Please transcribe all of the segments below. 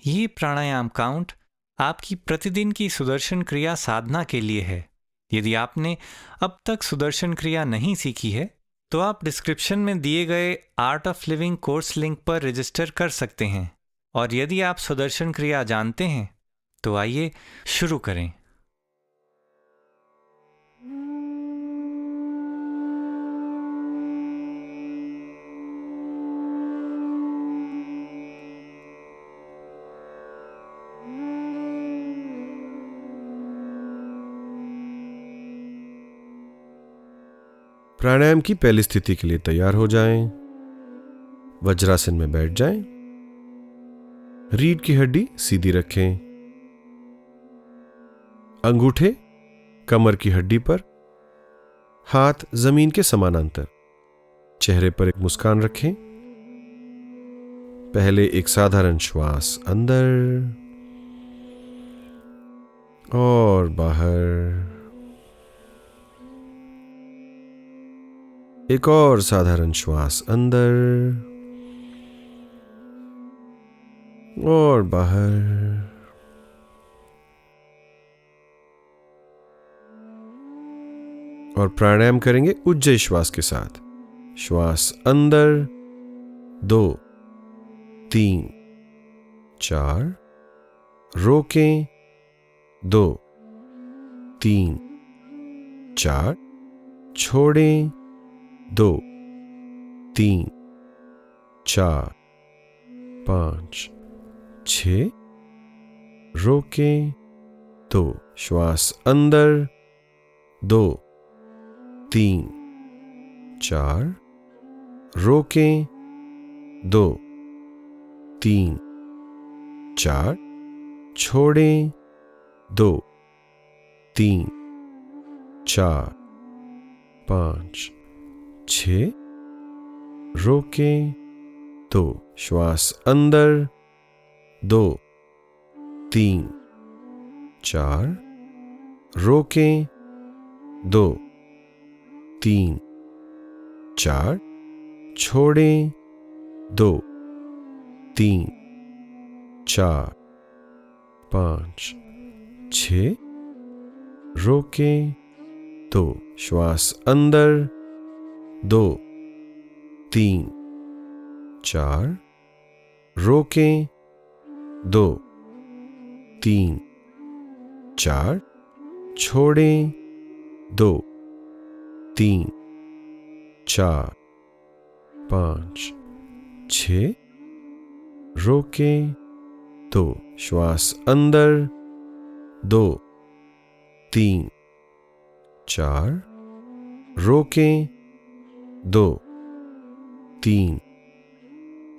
ये प्राणायाम काउंट आपकी प्रतिदिन की सुदर्शन क्रिया साधना के लिए है। यदि आपने अब तक सुदर्शन क्रिया नहीं सीखी है तो आप डिस्क्रिप्शन में दिए गए art of living course link पर रजिस्टर कर सकते हैं। और यदि आप सुदर्शन क्रिया जानते हैं तो आइए शुरू करें। प्राणायाम की पहली स्थिति के लिए तैयार हो जाएं। वज्रासन में बैठ जाएं। रीढ़ की हड्डी सीधी रखें। अंगूठे कमर की हड्डी पर, हाथ जमीन के समानांतर। चेहरे पर एक मुस्कान रखें। पहले एक साधारण श्वास अंदर और बाहर। एक और साधारण श्वास अंदर और बाहर। और प्राणायाम करेंगे उज्जयी श्वास के साथ। श्वास अंदर 2 3 4, रोकें 2 3 4, छोड़ें 2 3 4 5 6, रोकें 2। श्वास अंदर 2 3 4, रोकें 2 3 4, छोड़ें 2 3 4 5 6, रोकें 2। श्वास अंदर 2 3 4, रोकें 2 3 4, छोड़ें 2 3 4 5 6, रोकें 2। श्वास अंदर 2 3 4, रोकें 2 3 4, छोड़ें 2 3 4 5 6, रोकें 2। श्वास अंदर 2 3 4, रोकें 2 3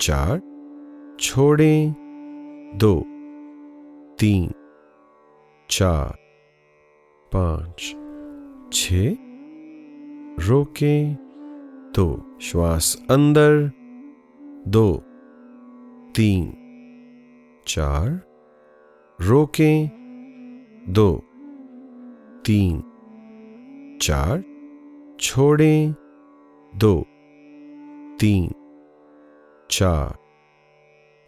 4, छोड़ें 2 3 4 5 6, रोकें 2। श्वास अंदर 2 3 4, रोकें 2 3 4, छोड़ें 2 3 4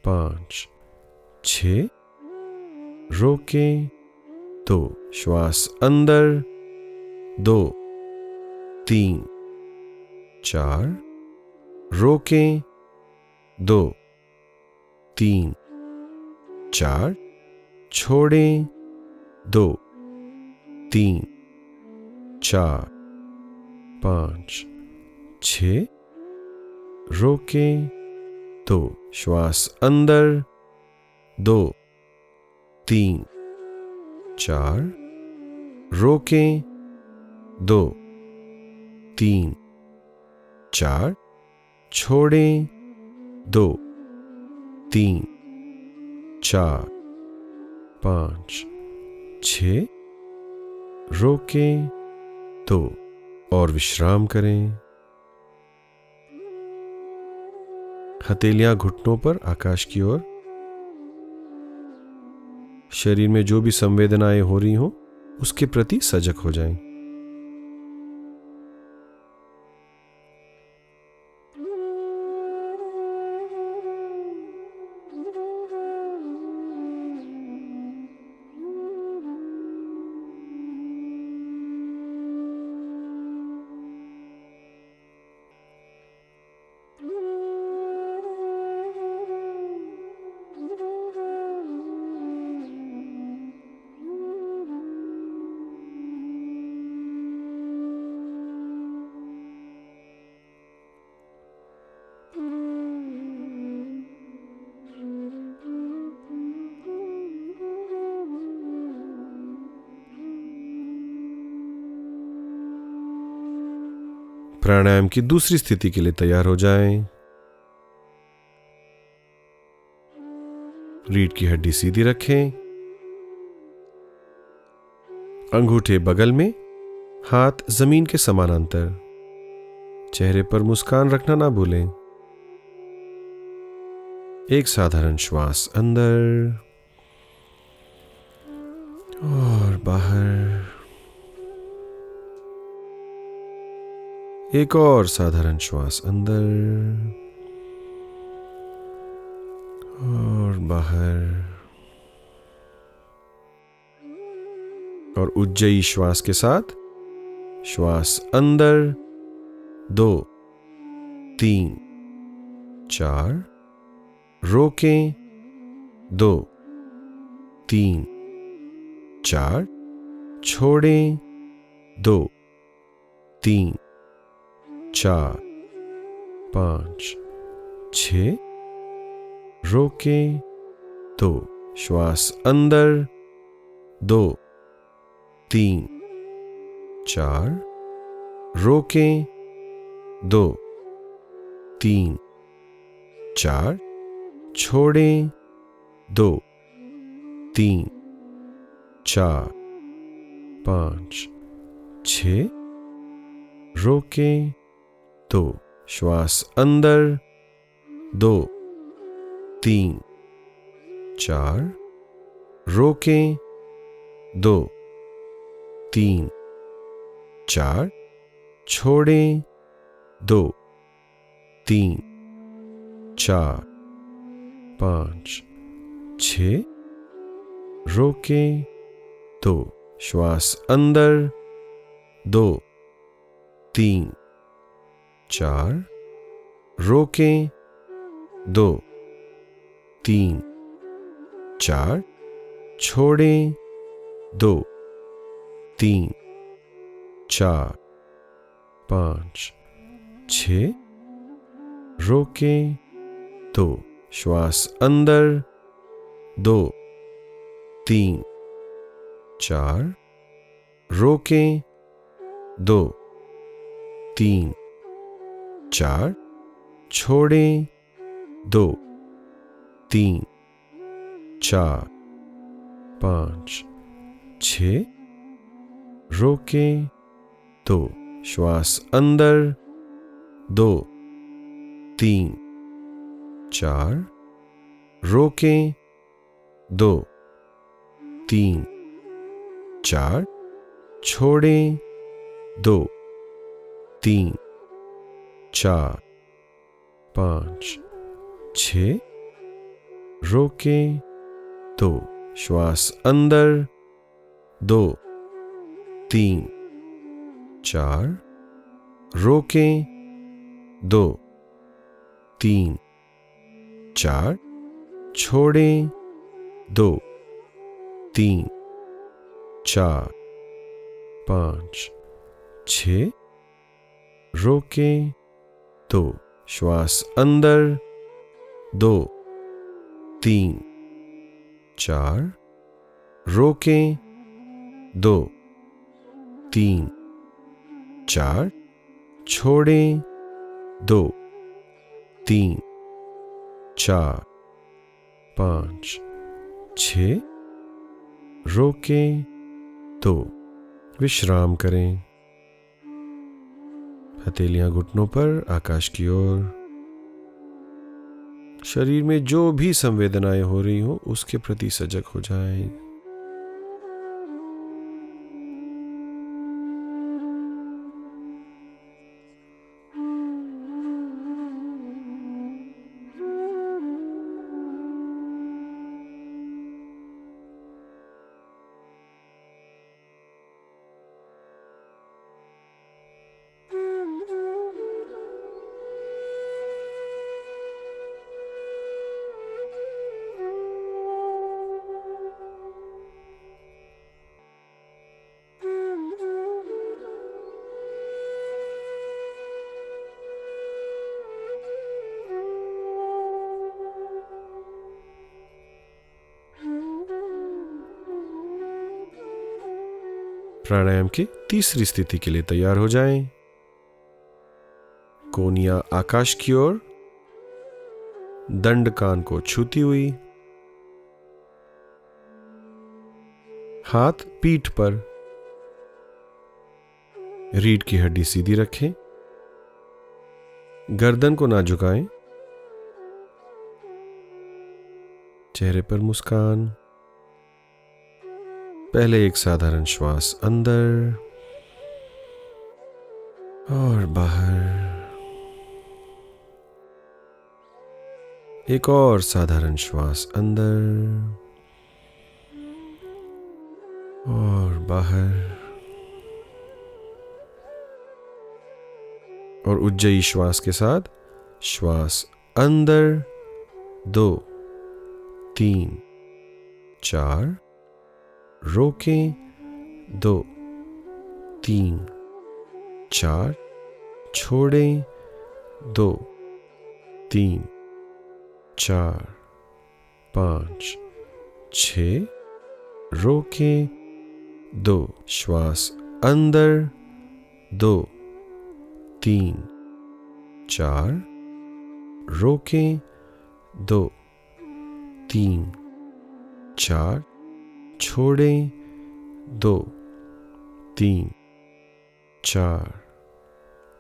5 6, रोकें 2। श्वास अंदर 2 3 4, रोकें 2 3 4, छोड़ें 2 3 4 5 6, रोकें 2। श्वास अंदर 2 3 4, रोकें 2 3 4, छोड़ें 2 3 4 5 6, रोकें 2 और विश्राम करें। हथेलियां घुटनों पर आकाश की ओर। शरीर में जो भी संवेदनाएं हो रही हों उसके प्रति सजग हो जाएं। प्राणायाम की दूसरी स्थिति के लिए तैयार हो जाएं। रीढ़ की हड्डी सीधी रखें, अंगूठे बगल में, हाथ जमीन के समानांतर। चेहरे पर मुस्कान रखना ना भूलें। एक साधारण श्वास अंदर और बाहर। एक और साधारण श्वास अंदर और बाहर। और उज्जयी श्वास के साथ श्वास अंदर 2 3 4, रोकें 2 3 4, छोड़ें 2 3 4 5 6, रोकें 2, श्वास अंदर 2 3 4, रोकें 2 3 4, छोड़ें 2 3 4 5 6, रोकें 2, श्वास अंदर 2 3 4, रोकें 2 3 4, छोड़ें 2 3 4 5 6, रोकें 2, श्वास अंदर 2 3 4, रोकें 2 3 4, छोड़ें 2 3 4 5 6, रोकें 2, श्वास अंदर 2 3 4, रोकें 2 3 4, छोड़ें 2 3 4 5 6, रोकें 2, श्वास अंदर 2 3 4, रोकें 2 3 4, छोड़ें 2 3 4 5 6, रोकें 2, श्वास अंदर 2 3 4, रोकें 2 3 4, छोड़ें 2 3 4 5 6, रोकें 2, श्वास अंदर 2 3 4, रोकें 2 3 4, छोड़ें 2 3 4 5 6, रोकें 2, विश्राम करें। हथेलियां घुटनों पर, आकाश की ओर। शरीर में जो भी संवेदनाएं हो रही हो उसके प्रति सजग हो जाएं। प्राणायाम की तीसरी स्थिति के लिए तैयार हो जाएं। कोनियां आकाश की ओर, दंड कान को छूती हुई, हाथ पीठ पर, रीढ़ की हड्डी सीधी रखें, गर्दन को ना झुकाएं, चेहरे पर मुस्कान। पहले एक साधारण श्वास अंदर और बाहर, एक और साधारण श्वास अंदर और बाहर, और उज्जयी श्वास के साथ श्वास अंदर 2 3 4, रोकें 2 3 4, छोड़ें 2 3 4 5 6, रोकें 2, श्वास अंदर 2 3 4, रोकें 2 3 4, छोड़ें 2 3 4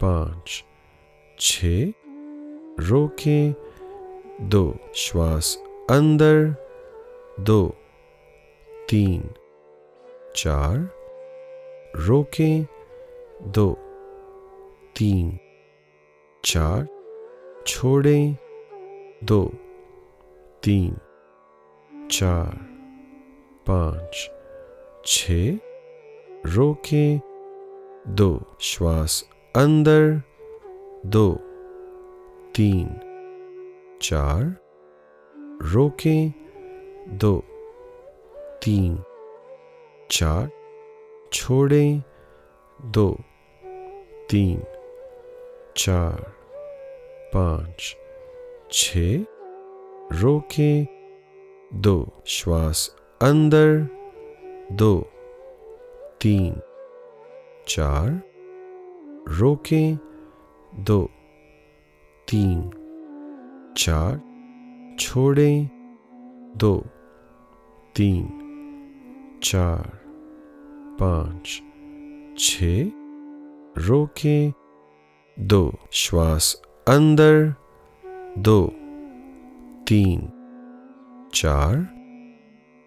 5 6, रोकें 2, श्वास अंदर 2 3 4, रोकें 2 3 4, छोड़ें 2 3 4 5 6, रोकें 2, श्वास अंदर 2 3 4, रोकें 2 3 4, छोड़ें 2 3 4 5 6, रोकें 2, श्वास अंदर 2 3 4, रोकें 2 3 4, छोड़ें 2 3 4 5 6, रोकें 2, श्वास अंदर 2 3 4,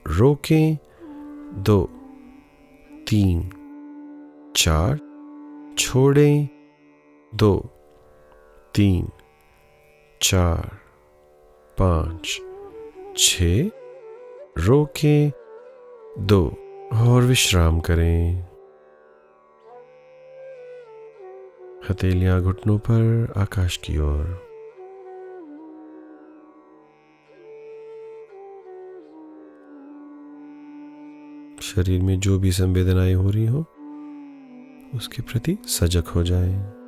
रोकें 2 3 4, छोड़ें 2 3 4 5 6, रोकें 2, और विश्राम करें। हथेलियां घुटनों पर, आकाश की ओर। शरीर में जो भी संवेदनाएं हो रही हो उसके प्रति सजग हो जाएं।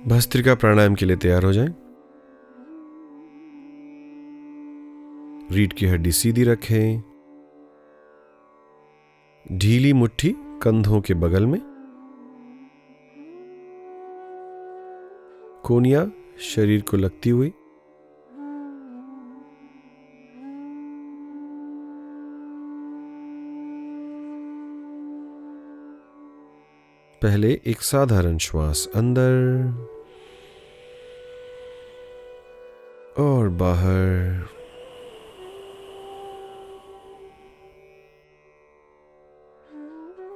भस्त्रिका प्राणायाम के लिए तैयार हो जाएं। रीढ़ की हड्डी सीधी रखें, ढीली मुट्ठी कंधों के बगल में, कोनियां शरीर को लगती हुई, पहले एक साधारण श्वास अंदर और बाहर,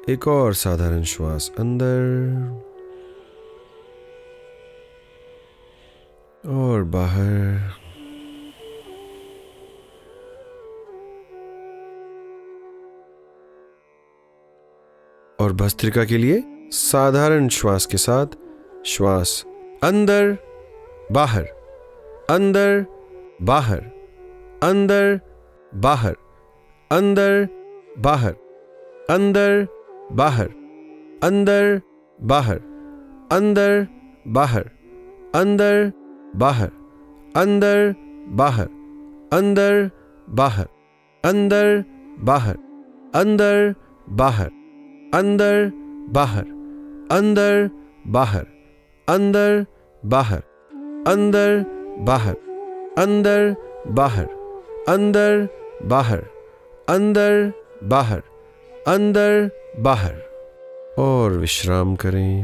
एक और साधारण श्वास अंदर और बाहर। और भस्त्रिका के लिए साधारण श्वास के साथ श्वास अंदर बाहर, अंदर बाहर, अंदर बाहर, अंदर बाहर, अंदर बाहर, अंदर बाहर, अंदर बाहर, अंदर बाहर, अंदर बाहर, अंदर बाहर, अंदर बाहर, अंदर बाहर, अंदर बाहर, अंदर बाहर, अंदर बाहर, अंदर बाहर, अंदर बाहर, अंदर बाहर, अंदर बाहर, अंदर बाहर। और विश्राम करें।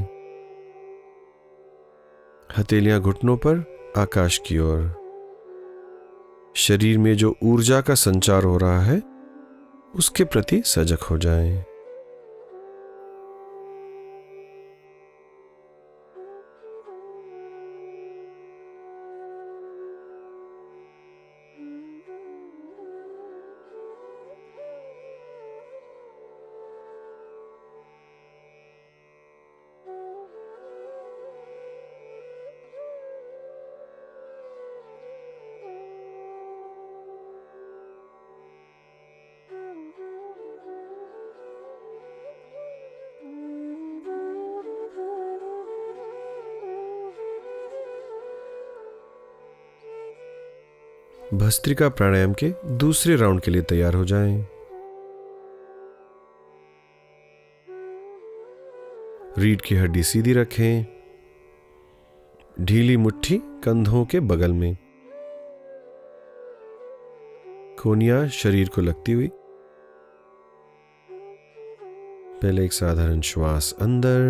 हथेलियां घुटनों पर, आकाश की ओर। शरीर में जो ऊर्जा का संचार हो रहा है उसके प्रति सजग हो जाएं। भस्त्रिका प्राणायाम के दूसरे राउंड के लिए तैयार हो जाएं। रीढ़ की हड्डी सीधी रखें, ढीली मुट्ठी कंधों के बगल में, कोहनियां शरीर को लगती हुई। पहले एक साधारण श्वास अंदर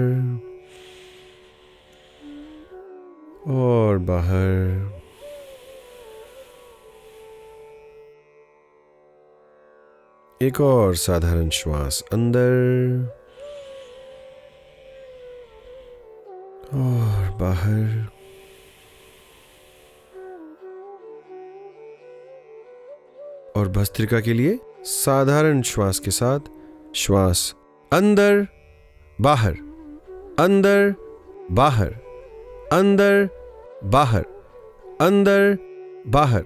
और बाहर। एक और साधारण श्वास अंदर और बाहर। और भस्त्रिका के लिए साधारण श्वास के साथ श्वास अंदर बाहर, अंदर बाहर, अंदर बाहर, अंदर बाहर,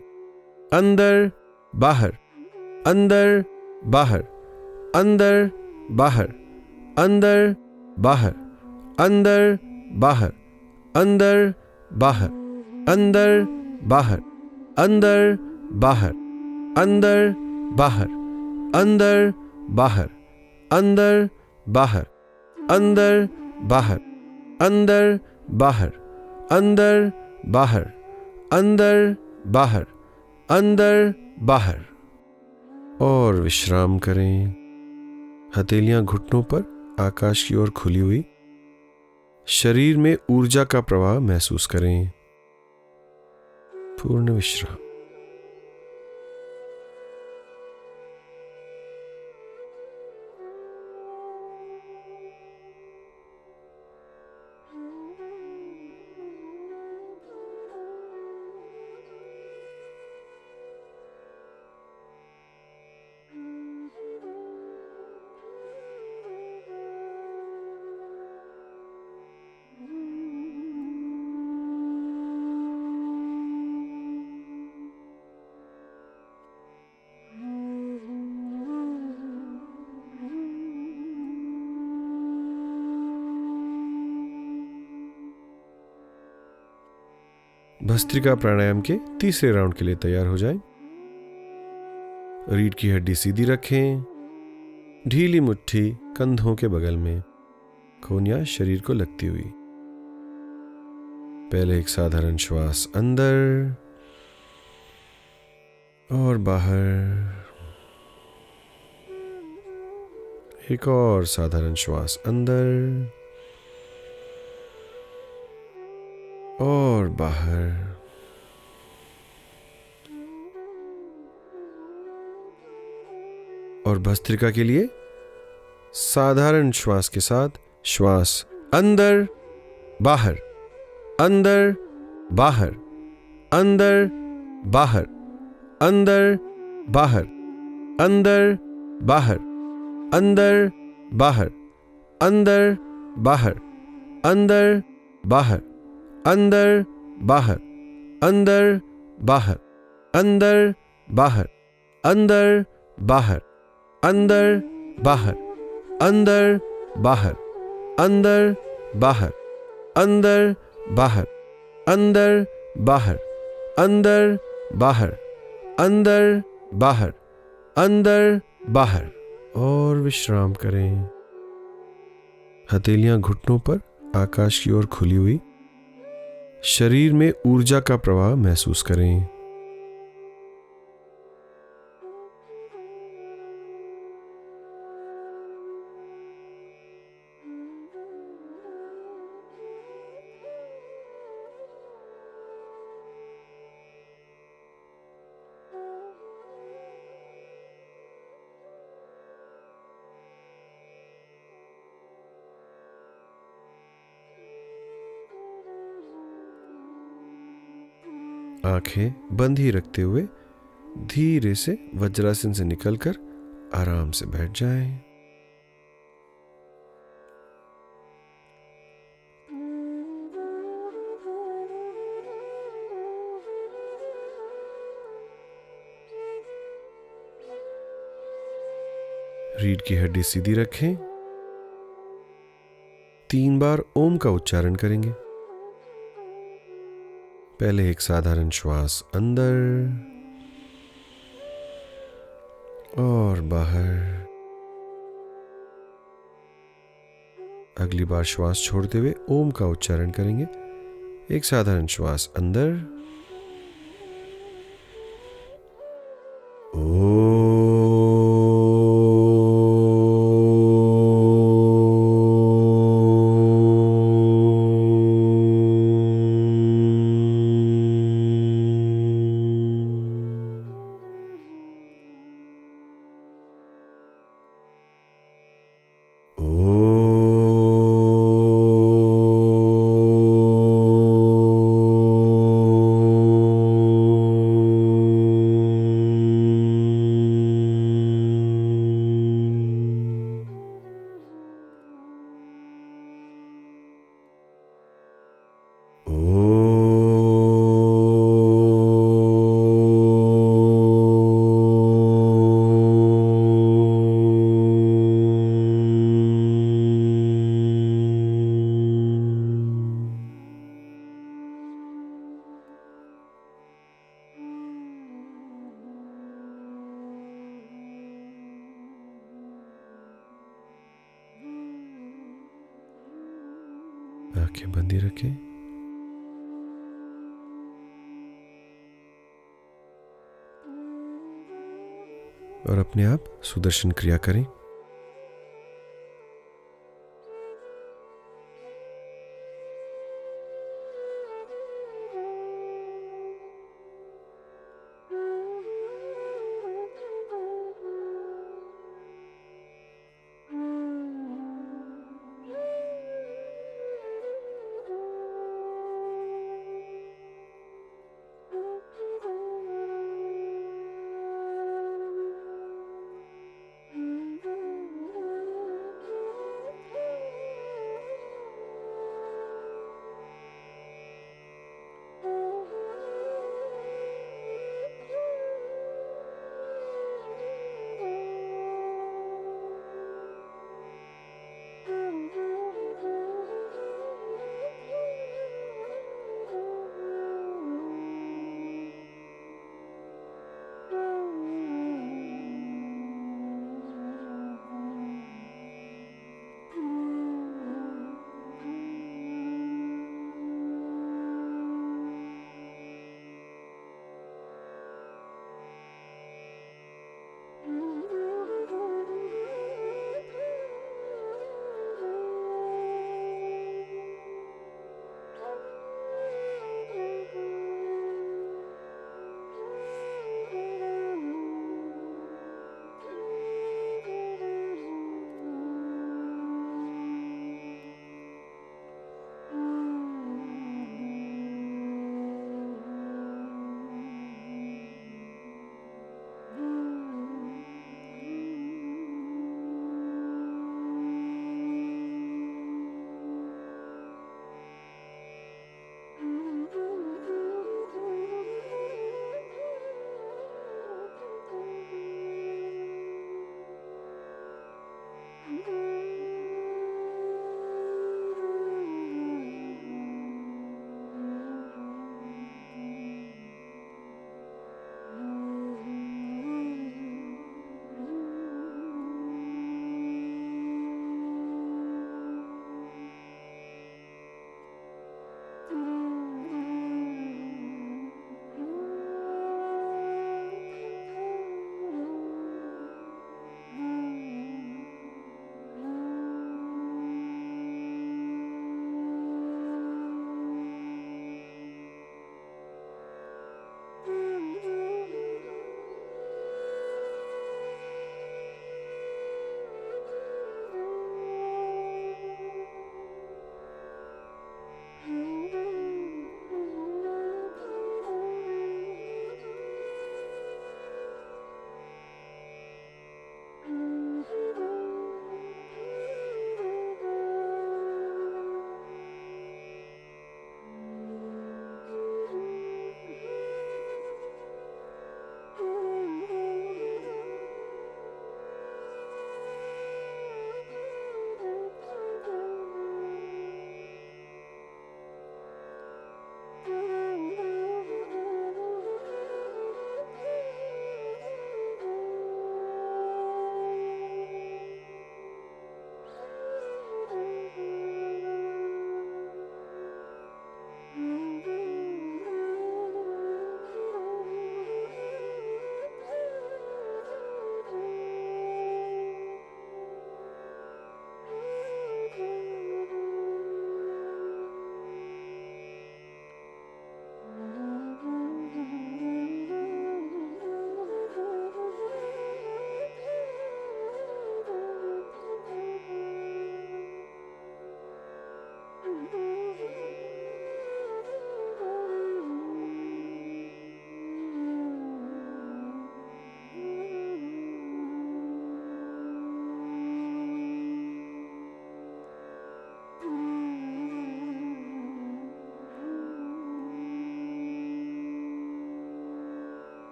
अंदर बाहर, अंदर बाहर, अंदर बाहर, अंदर बाहर, अंदर बाहर, अंदर बाहर, अंदर बाहर, अंदर बाहर, अंदर बाहर, अंदर बाहर, अंदर बाहर, अंदर बाहर, अंदर बाहर, अंदर बाहर, अंदर बाहर, अंदर बाहर। और विश्राम करें। हथेलियां घुटनों पर, आकाश की ओर खुली हुई। शरीर में ऊर्जा का प्रवाह महसूस करें। पूर्ण विश्राम। भस्त्रिका प्राणायाम के तीसरे राउंड के लिए तैयार हो जाएं। रीढ़ की हड्डी सीधी रखें, ढीली मुट्ठी कंधों के बगल में, कोहनियां शरीर को लगती हुई। पहले एक साधारण श्वास अंदर और बाहर। एक और साधारण श्वास अंदर और बाहर। और भस्त्रिका के लिए साधारण श्वास के साथ श्वास अंदर बाहर, अंदर बाहर, अंदर बाहर, अंदर बाहर, अंदर बाहर, अंदर बाहर, अंदर बाहर, अंदर बाहर, अंदर बाहर, अंदर बाहर, अंदर बाहर, अंदर बाहर, अंदर बाहर, अंदर बाहर, अंदर बाहर, अंदर बाहर, अंदर बाहर, अंदर बाहर, अंदर बाहर, अंदर बाहर। और विश्राम करें। हथेलियां घुटनों पर आकाश की ओर खुली हुई। शरीर में ऊर्जा का प्रवाह महसूस करें। आंखें बंद ही रखते हुए धीरे से वज्रासन से निकलकर आराम से बैठ जाएं। रीढ़ की हड्डी सीधी रखें। 3 बार ओम का उच्चारण करेंगे। पहले एक साधारण श्वास अंदर और बाहर। अगली बार श्वास छोड़ते हुए ओम का उच्चारण करेंगे। एक साधारण श्वास अंदर आंखें बंद ही रखें। और अपने आप सुदर्शन क्रिया करें।